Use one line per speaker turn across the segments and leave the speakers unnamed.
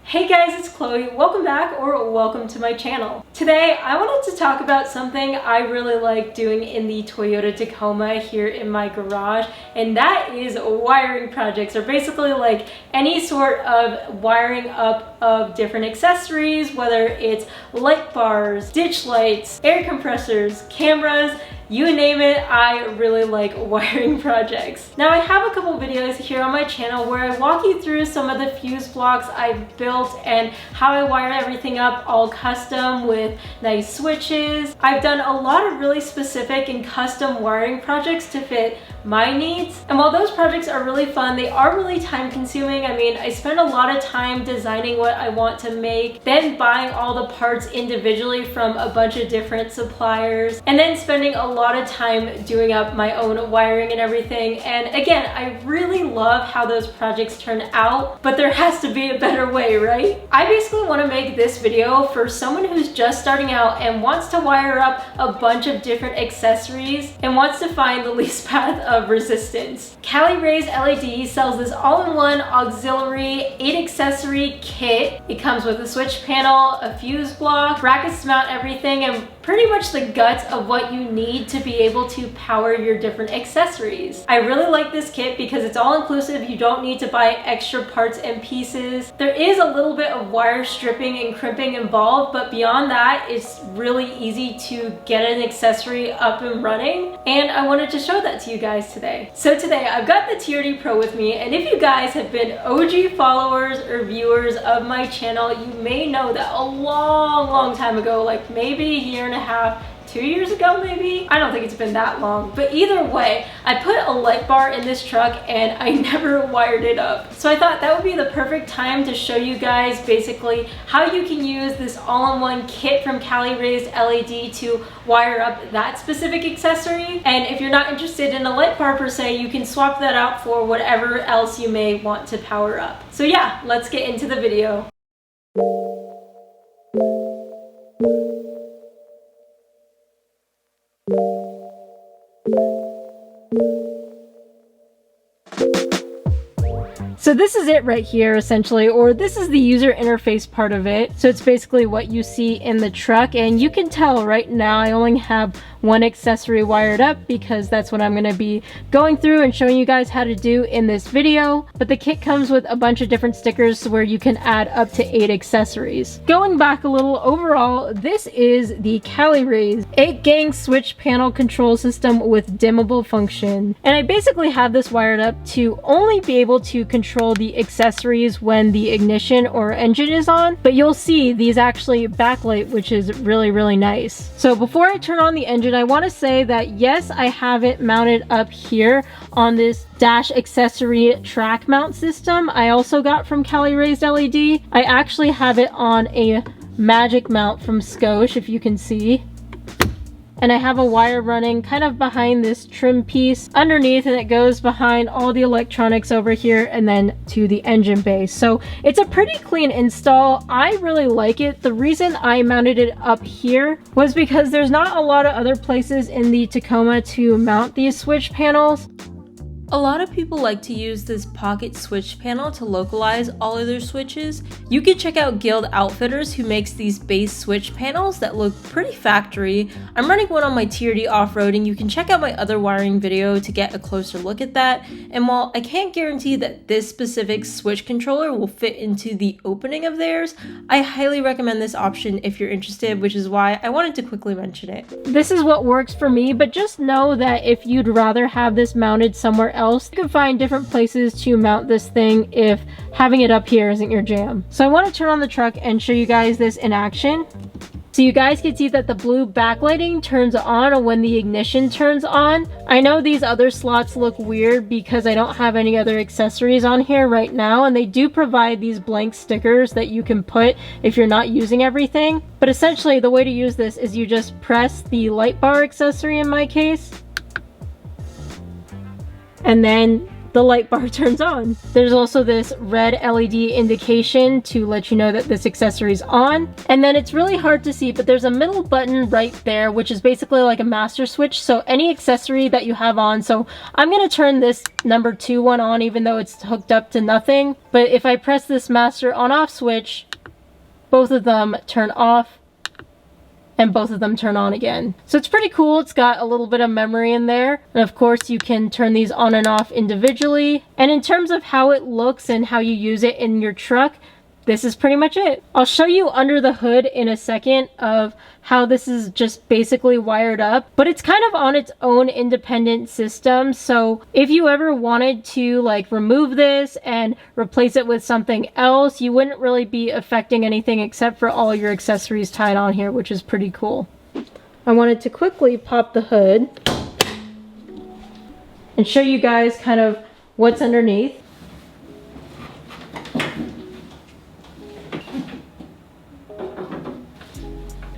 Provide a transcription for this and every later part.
Hey guys, it's Chloe. Welcome back or welcome to my channel. Today I wanted to talk about something I really like doing in the Toyota Tacoma here in my garage, and that is wiring projects, or basically like any sort of wiring up of different accessories, whether it's light bars, ditch lights, air compressors, cameras, you name it. I really like wiring projects. Now I have a couple videos here on my channel where I walk you through some of the fuse blocks I've built and how I wire everything up all custom with nice switches. I've done a lot of really specific and custom wiring projects to fit my needs. And while those projects are really fun, they are really time consuming. I mean, I spend a lot of time designing what I want to make, then buying all the parts individually from a bunch of different suppliers, and then spending a lot of time doing up my own wiring and everything. And again, I really love how those projects turn out, but there has to be a better way, right? I basically want to make this video for someone who's just starting out and wants to wire up a bunch of different accessories and wants to find the least path of resistance. Cali Raised LED sells this all-in-one auxiliary 8 accessory kit. It comes with a switch panel, a fuse block, brackets to mount everything, and pretty much the guts of what you need to be able to power your different accessories. I really like this kit because it's all inclusive. You don't need to buy extra parts and pieces. There is a little bit of wire stripping and crimping involved, but beyond that, it's really easy to get an accessory up and running, and I wanted to show that to you guys today. So today I've got the TRD Pro with me, and if you guys have been OG followers or viewers of my channel, you may know that a long time ago, like maybe a year and a half, 2 years ago maybe? I don't think it's been that long. But either way, I put a light bar in this truck and I never wired it up. So I thought that would be the perfect time to show you guys basically how you can use this all-in-one kit from Cali Raised LED to wire up that specific accessory. And if you're not interested in a light bar per se, you can swap that out for whatever else you may want to power up. So yeah, let's get into the video. So this is it right here essentially, or this is the user interface part of it. So it's basically what you see in the truck, and you can tell right now I only have one accessory wired up because that's what I'm going to be going through and showing you guys how to do in this video. But the kit comes with a bunch of different stickers where you can add up to 8 accessories. Going back a little, overall, this is the Cali Raised 8-gang switch panel control system with dimmable function. And I basically have this wired up to only be able to control the accessories when the ignition or engine is on, but you'll see these actually backlight, which is really nice. So before I turn on the engine, I want to say that yes, I have it mounted up here on this dash accessory track mount system I also got from Cali Raised LED. I actually have it on a magic mount from Scosche, if you can see. And I have a wire running kind of behind this trim piece underneath, and it goes behind all the electronics over here and then to the engine bay. So it's a pretty clean install. I really like it. The reason I mounted it up here was because there's not a lot of other places in the Tacoma to mount these switch panels. A lot of people like to use this pocket switch panel to localize all of their switches. You can check out Guild Outfitters, who makes these base switch panels that look pretty factory. I'm running one on my TRD Off-Road, and you can check out my other wiring video to get a closer look at that. And while I can't guarantee that this specific switch controller will fit into the opening of theirs, I highly recommend this option if you're interested, which is why I wanted to quickly mention it. This is what works for me, but just know that if you'd rather have this mounted somewhere else, you can find different places to mount this thing if having it up here isn't your jam. So I want to turn on the truck and show you guys this in action. So you guys can see that the blue backlighting turns on when the ignition turns on. I know these other slots look weird because I don't have any other accessories on here right now, and they do provide these blank stickers that you can put if you're not using everything. But essentially the way to use this is you just press the light bar accessory in my case, and then the light bar turns on. There's also this red LED indication to let you know that this accessory is on. And then it's really hard to see, but there's a middle button right there, which is basically like a master switch. So any accessory that you have on, so I'm gonna turn this number 2 one on even though it's hooked up to nothing. But if I press this master on off switch, both of them turn off and both of them turn on again. So it's pretty cool. It's got a little bit of memory in there. And of course you can turn these on and off individually. And in terms of how it looks and how you use it in your truck, this is pretty much it. I'll show you under the hood in a second of how this is just basically wired up, but it's kind of on its own independent system. So if you ever wanted to like remove this and replace it with something else, you wouldn't really be affecting anything except for all your accessories tied on here, which is pretty cool. I wanted to quickly pop the hood and show you guys kind of what's underneath.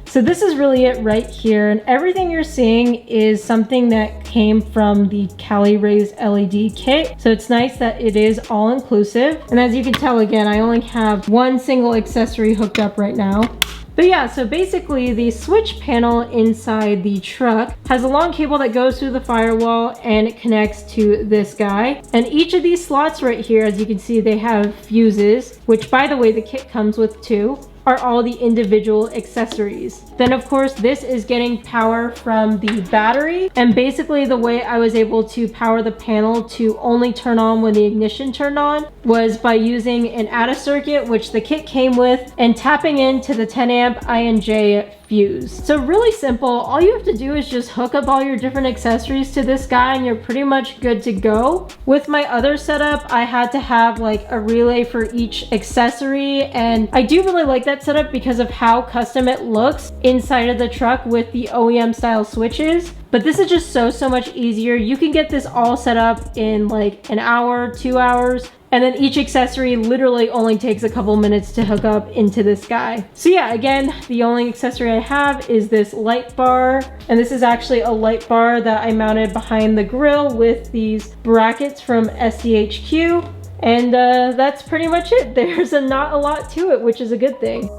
So this is really it right here, and everything you're seeing is something that came from the Cali Raised LED kit. So it's nice that it is all inclusive. And as you can tell, again, I only have one single accessory hooked up right now. But yeah, so basically the switch panel inside the truck has a long cable that goes through the firewall and it connects to this guy. And each of these slots right here, as you can see, they have fuses, which by the way, the kit comes with 2. Are all the individual accessories. Then of course this is getting power from the battery, and basically the way I was able to power the panel to only turn on when the ignition turned on was by using an ADA circuit, which the kit came with, and tapping into the 10 amp INJ fuse. So really simple. All you have to do is just hook up all your different accessories to this guy and you're pretty much good to go. With my other setup, I had to have like a relay for each accessory, and I do really like that setup because of how custom it looks inside of the truck with the OEM style switches. But this is just so much easier. You can get this all set up in like an hour, 2 hours. And then each accessory literally only takes a couple minutes to hook up into this guy. So yeah, again, the only accessory I have is this light bar. And this is actually a light bar that I mounted behind the grill with these brackets from SDHQ. And that's pretty much it. There's not a lot to it, which is a good thing.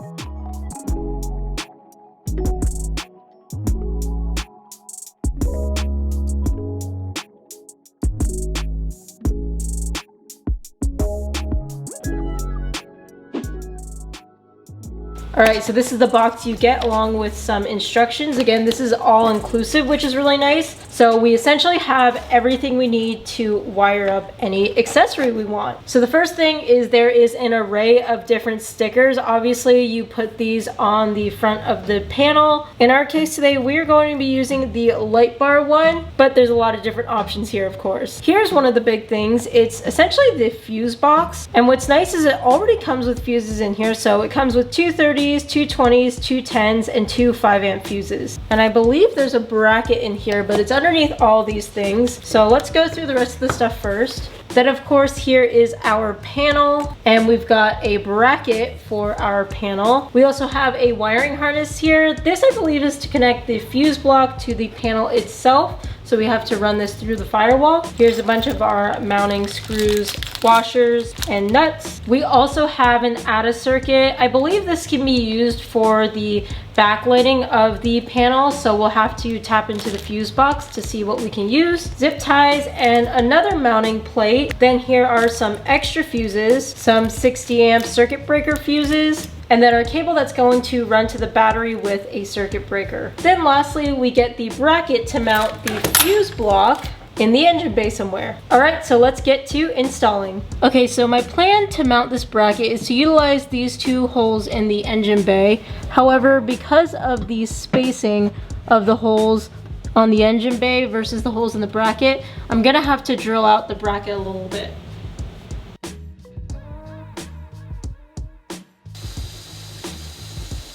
All right, so this is the box you get along with some instructions. Again, this is all inclusive, which is really nice. So we essentially have everything we need to wire up any accessory we want. So the first thing is there is an array of different stickers. Obviously, you put these on the front of the panel. In our case today, we're going to be using the light bar one, but there's a lot of different options here, of course. Here's one of the big things. It's essentially the fuse box. And what's nice is it already comes with fuses in here. So it comes with 230s, 220s, 210s, and 2 5 amp fuses. And I believe there's a bracket in here, but it's underneath all these things. So let's go through the rest of the stuff first. Then of course here is our panel, and we've got a bracket for our panel. We also have a wiring harness here. This I believe is to connect the fuse block to the panel itself. So we have to run this through the firewall. Here's a bunch of our mounting screws, washers, and nuts. We also have an ADA circuit. I believe this can be used for the backlighting of the panel, so we'll have to tap into the fuse box to see what we can use. Zip ties and another mounting plate. Then here are some extra fuses, some 60 amp circuit breaker fuses, and then our cable that's going to run to the battery with a circuit breaker. Then lastly, we get the bracket to mount the fuse block in the engine bay somewhere. All right, so let's get to installing. Okay, so my plan to mount this bracket is to utilize these 2 holes in the engine bay. However, because of the spacing of the holes on the engine bay versus the holes in the bracket, I'm gonna have to drill out the bracket a little bit.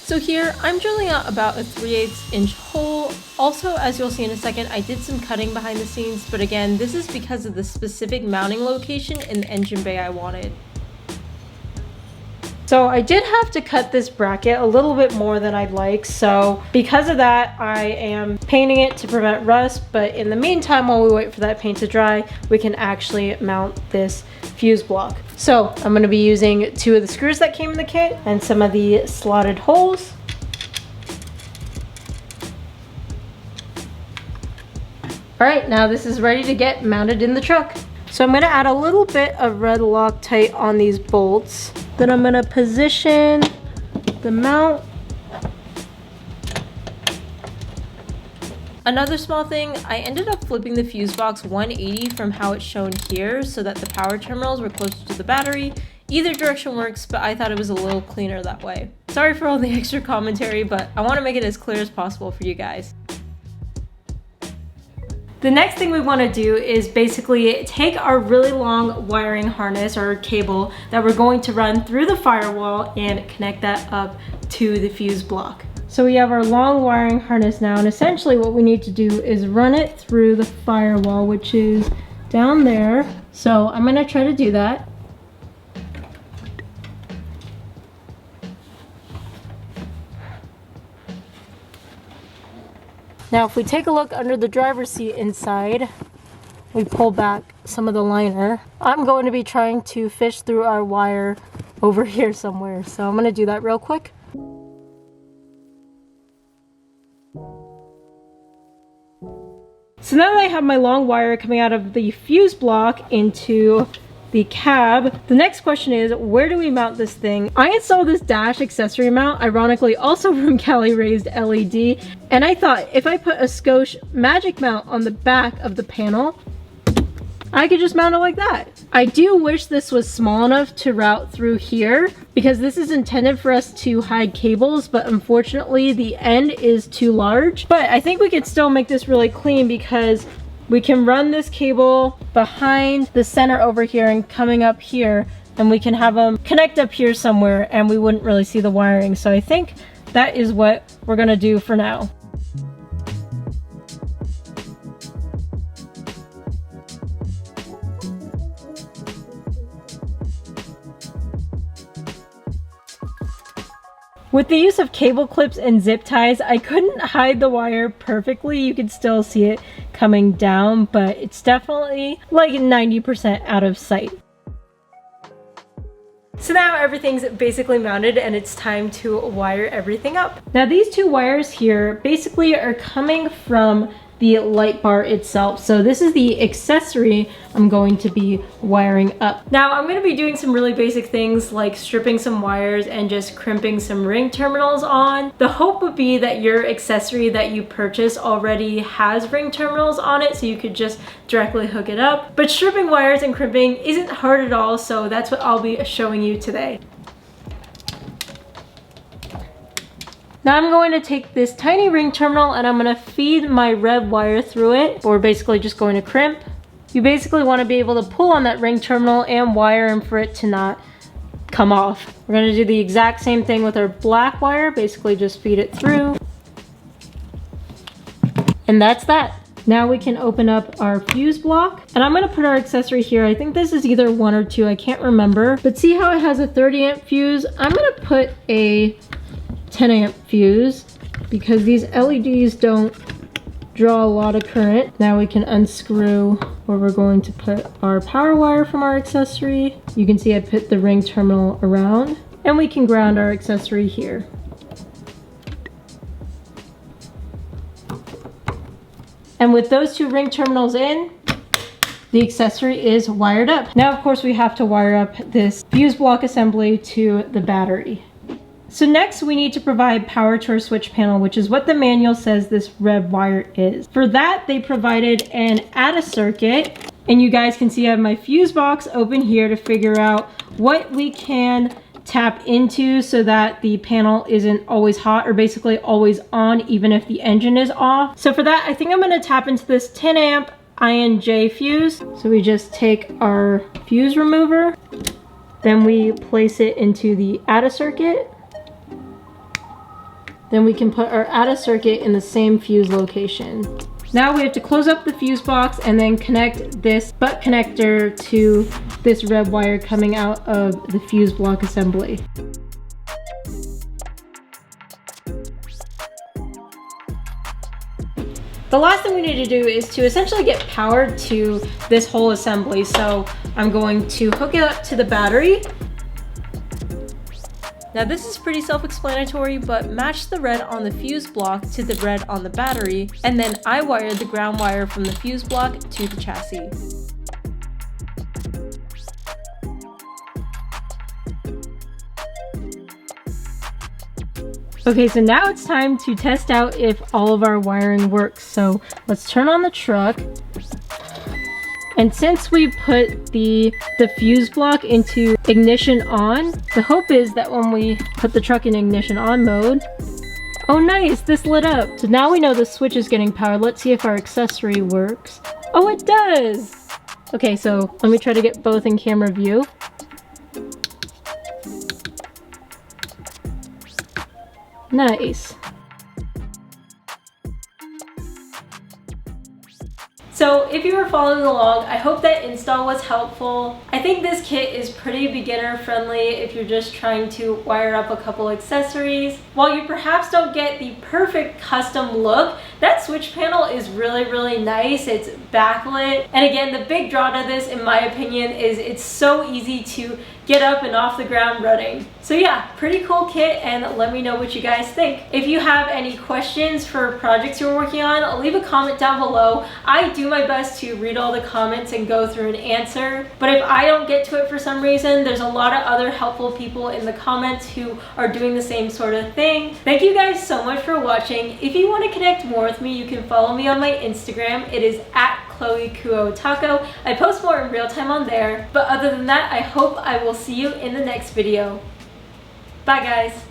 So here, I'm drilling out about a 3/8 inch hole. Also, as you'll see in a second, I did some cutting behind the scenes, but again, this is because of the specific mounting location in the engine bay I wanted. So I did have to cut this bracket a little bit more than I'd like. So because of that, I am painting it to prevent rust. But in the meantime, while we wait for that paint to dry, we can actually mount this fuse block. So I'm gonna be using 2 of the screws that came in the kit and some of the slotted holes. All right, now this is ready to get mounted in the truck. So I'm gonna add a little bit of red Loctite on these bolts. Then I'm gonna position the mount. Another small thing, I ended up flipping the fuse box 180 from how it's shown here so that the power terminals were closer to the battery. Either direction works, but I thought it was a little cleaner that way. Sorry for all the extra commentary, but I wanna make it as clear as possible for you guys. The next thing we want to do is basically take our really long wiring harness or cable that we're going to run through the firewall and connect that up to the fuse block. So we have our long wiring harness now, and essentially what we need to do is run it through the firewall, which is down there. So I'm going to try to do that. Now if we take a look under the driver's seat inside, we pull back some of the liner. I'm going to be trying to fish through our wire over here somewhere, so I'm going to do that real quick. So now that I have my long wire coming out of the fuse block into the cab, the next question is, where do we mount this thing? I installed this dash accessory mount, ironically also from Cali Raised LED, and I thought if I put a Scosche magic mount on the back of the panel, I could just mount it like that. I do wish this was small enough to route through here because this is intended for us to hide cables, but unfortunately the end is too large. But I think we could still make this really clean because we can run this cable behind the center over here and coming up here, and we can have them connect up here somewhere and we wouldn't really see the wiring. So I think that is what we're gonna do for now. With the use of cable clips and zip ties, I couldn't hide the wire perfectly. You could still see it coming down, but it's definitely like 90% out of sight. So now everything's basically mounted and it's time to wire everything up. Now these 2 wires here basically are coming from the light bar itself. So this is the accessory I'm going to be wiring up. Now I'm going to be doing some really basic things like stripping some wires and just crimping some ring terminals on. The hope would be that your accessory that you purchase already has ring terminals on it so you could just directly hook it up. But stripping wires and crimping isn't hard at all, so that's what I'll be showing you today. Now I'm going to take this tiny ring terminal and I'm going to feed my red wire through it. We're basically just going to crimp. You basically want to be able to pull on that ring terminal and wire and for it to not come off. We're going to do the exact same thing with our black wire. Basically just feed it through. And that's that. Now we can open up our fuse block and I'm going to put our accessory here. I think this is either 1 or 2, I can't remember. But see how it has a 30 amp fuse? I'm going to put a 10 amp fuse because these LEDs don't draw a lot of current. Now we can unscrew where we're going to put our power wire from our accessory. You can see I put the ring terminal around and we can ground our accessory here. And with those 2 ring terminals in, the accessory is wired up. Now of course we have to wire up this fuse block assembly to the battery. So next we need to provide power to our switch panel, which is what the manual says this red wire is. For that they provided an ADA circuit, and you guys can see I have my fuse box open here to figure out what we can tap into so that the panel isn't always hot or basically always on even if the engine is off. So for that I think I'm going to tap into this 10 amp INJ fuse. So we just take our fuse remover, then we place it into the ADA circuit. Then we can put our ADA circuit in the same fuse location. Now we have to close up the fuse box and then connect this butt connector to this red wire coming out of the fuse block assembly. The last thing we need to do is to essentially get power to this whole assembly. So I'm going to hook it up to the battery. Now this is pretty self-explanatory, but match the red on the fuse block to the red on the battery, and then I wired the ground wire from the fuse block to the chassis. Okay, so now it's time to test out if all of our wiring works. So let's turn on the truck. And since we put the fuse block into ignition on, the hope is that when we put the truck in ignition on mode, oh nice, this lit up. So now we know the switch is getting powered. Let's see if our accessory works. Oh, it does! Okay, so let me try to get both in camera view. Nice. So if you were following along, I hope that install was helpful. I think this kit is pretty beginner friendly if you're just trying to wire up a couple accessories. While you perhaps don't get the perfect custom look, that switch panel is really nice. It's backlit. And again, the big draw to this, in my opinion, is it's so easy to get up and off the ground running. So yeah, pretty cool kit, and let me know what you guys think. If you have any questions for projects you're working on, leave a comment down below. I do my best to read all the comments and go through and answer, but if I don't get to it for some reason, there's a lot of other helpful people in the comments who are doing the same sort of thing. Thank you guys so much for watching. If you want to connect more with me, you can follow me on my Instagram. It is at ChloeKuoTaco. I post more in real time on there. But other than that, I hope I will see you in the next video. Bye guys.